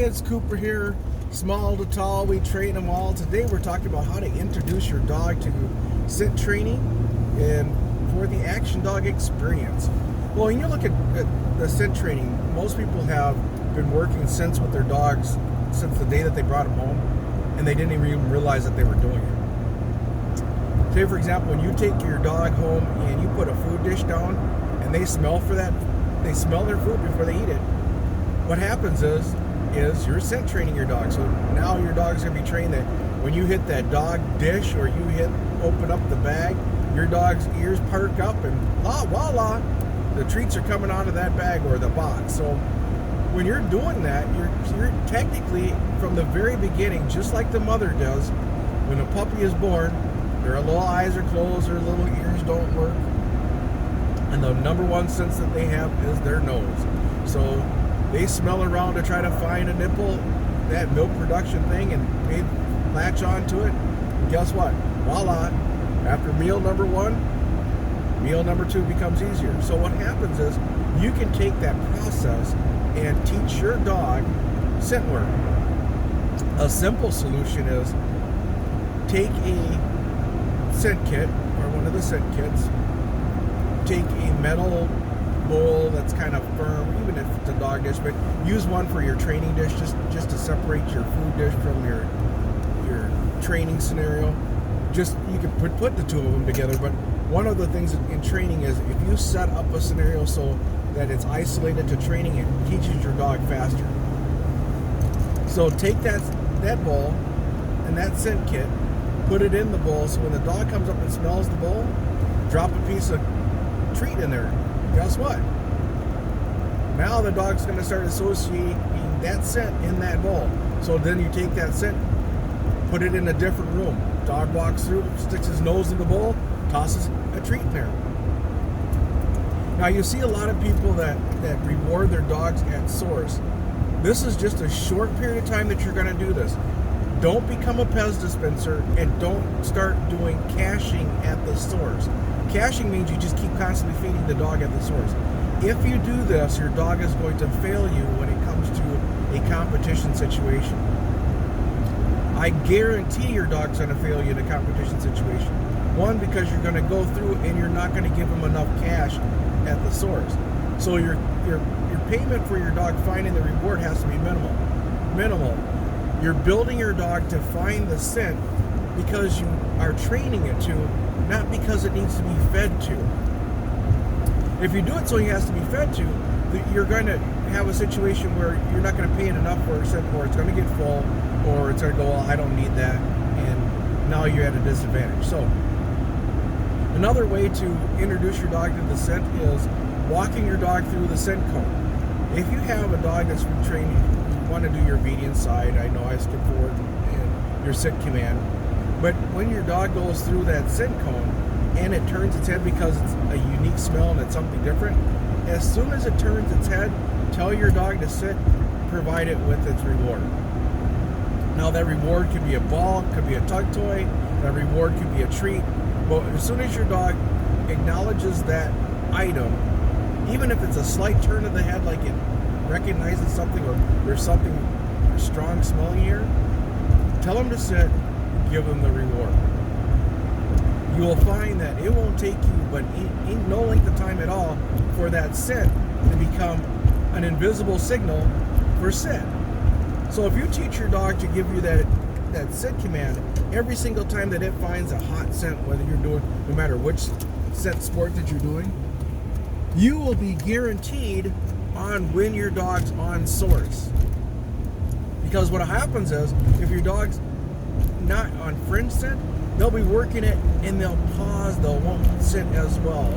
kids, Cooper here, small to tall, we train them all. Today we're talking about how to introduce your dog to scent training and for the action dog experience. Well, when you look at the scent training, most people have been working scents with their dogs since the day that they brought them home, and they didn't even realize that they were doing it. Say, for example, when you take your dog home and you put a food dish down and they smell for that, they smell their food before they eat it. What happens is you're scent training your dog. So now your dog's gonna be trained that when you hit that dog dish or you open up the bag, your dog's ears perk up and voila, the treats are coming out of that bag or the box. So when you're doing that, you're technically from the very beginning, just like the mother does, when a puppy is born, their little eyes are closed, their little ears don't work, and the number one sense that they have is their nose. So they smell around to try to find a nipple, that milk production thing, and they latch onto it. And guess what? Voila! After meal number one, meal number two becomes easier. So what happens is you can take that process and teach your dog scent work. A simple solution is take a scent kit or one of the scent kits, take a metal bowl that's kind of firm, even if it's a dog dish, but use one for your training dish, just to separate your food dish from your training scenario. Just you can put the two of them together. But one of the things in training is if you set up a scenario so that it's isolated to training, it teaches your dog faster. So take that bowl and that scent kit, put it in the bowl, so when the dog comes up and smells the bowl, drop a piece of treat in there. Guess what? Now the dog's going to start associating that scent in that bowl. So then you take that scent, put it in a different room. Dog walks through, sticks his nose in the bowl, tosses a treat in there. Now you see a lot of people that reward their dogs at source. This is just a short period of time that you're going to do this. Don't become a Pez dispenser and don't start doing caching at the source. Caching means you just keep constantly feeding the dog at the source. If you do this, your dog is going to fail you when it comes to a competition situation. I guarantee your dog's going to fail you in a competition situation. One, because you're going to go through and you're not going to give him enough cash at the source. So your payment for your dog finding the reward has to be minimal. You're building your dog to find the scent because you are training it to, not because it needs to be fed to. If you do it so he has to be fed to, you're going to have a situation where you're not going to pay it enough for a scent, or it's going to get full, or it's going to go, well, I don't need that, and now you're at a disadvantage. So another way to introduce your dog to the scent is walking your dog through the scent cone. If you have a dog that's trained, you want to do your obedience side, I know I skipped forward, and your scent command. But when your dog goes through that scent cone and it turns its head because it's a unique smell and it's something different, as soon as it turns its head, tell your dog to sit, provide it with its reward. Now that reward could be a ball, could be a tug toy, that reward could be a treat, but as soon as your dog acknowledges that item, even if it's a slight turn of the head, like it recognizes something or there's something strong smelling here, tell them to sit, give them the reward. You will find that it won't take you but no length of time at all for that scent to become an invisible signal for scent. So if you teach your dog to give you that scent command every single time that it finds a hot scent, whether you're doing, no matter which scent sport that you're doing, you will be guaranteed on when your dog's on source. Because what happens is, if your dog's not on fringe scent, they'll be working it and they'll pause, they won't scent as well,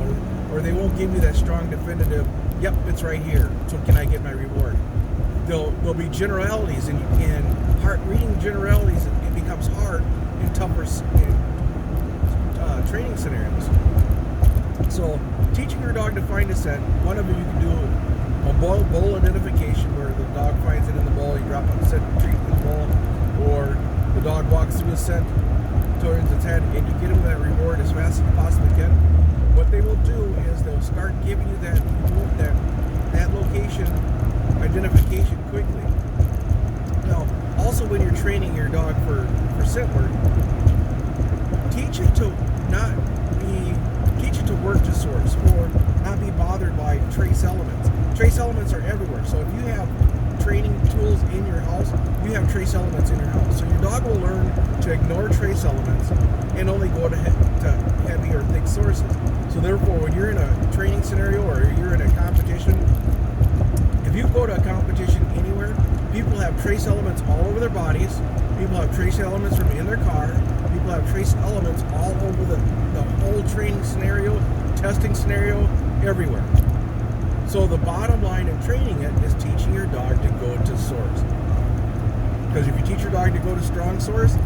or they won't give you that strong definitive, yep, it's right here, so can I get my reward? There'll be generalities, and reading generalities, it becomes hard in tougher training scenarios. So teaching your dog to find a scent, one of you can do a bowl identification where the dog finds it in the bowl, you drop a scent treat in the bowl, or the dog walks through a scent, turns its head, and you get them that reward as fast as you possibly can. What they will do is they'll start giving you that location identification quickly. also, when you're training your dog for scent work, teach it to work to source, or not be bothered by trace elements. Trace elements are everywhere. So if you have training tools in your house, you have trace elements in your house. So your dog will learn to ignore trace elements and only go to heavy or thick sources. So therefore, when you're in a training scenario or you're in a competition, if you go to a competition anywhere, people have trace elements all over their bodies. People have trace elements from in their car. People have trace elements all over the whole training scenario, testing scenario, everywhere. So the bottom line in training it is teaching your dog to go to source. Because if you teach your dog to go to strong source,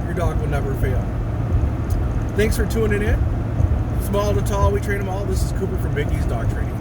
your dog will never fail. Thanks for tuning in. Small to tall, we train them all. This is Cooper from Big E's Dog Training.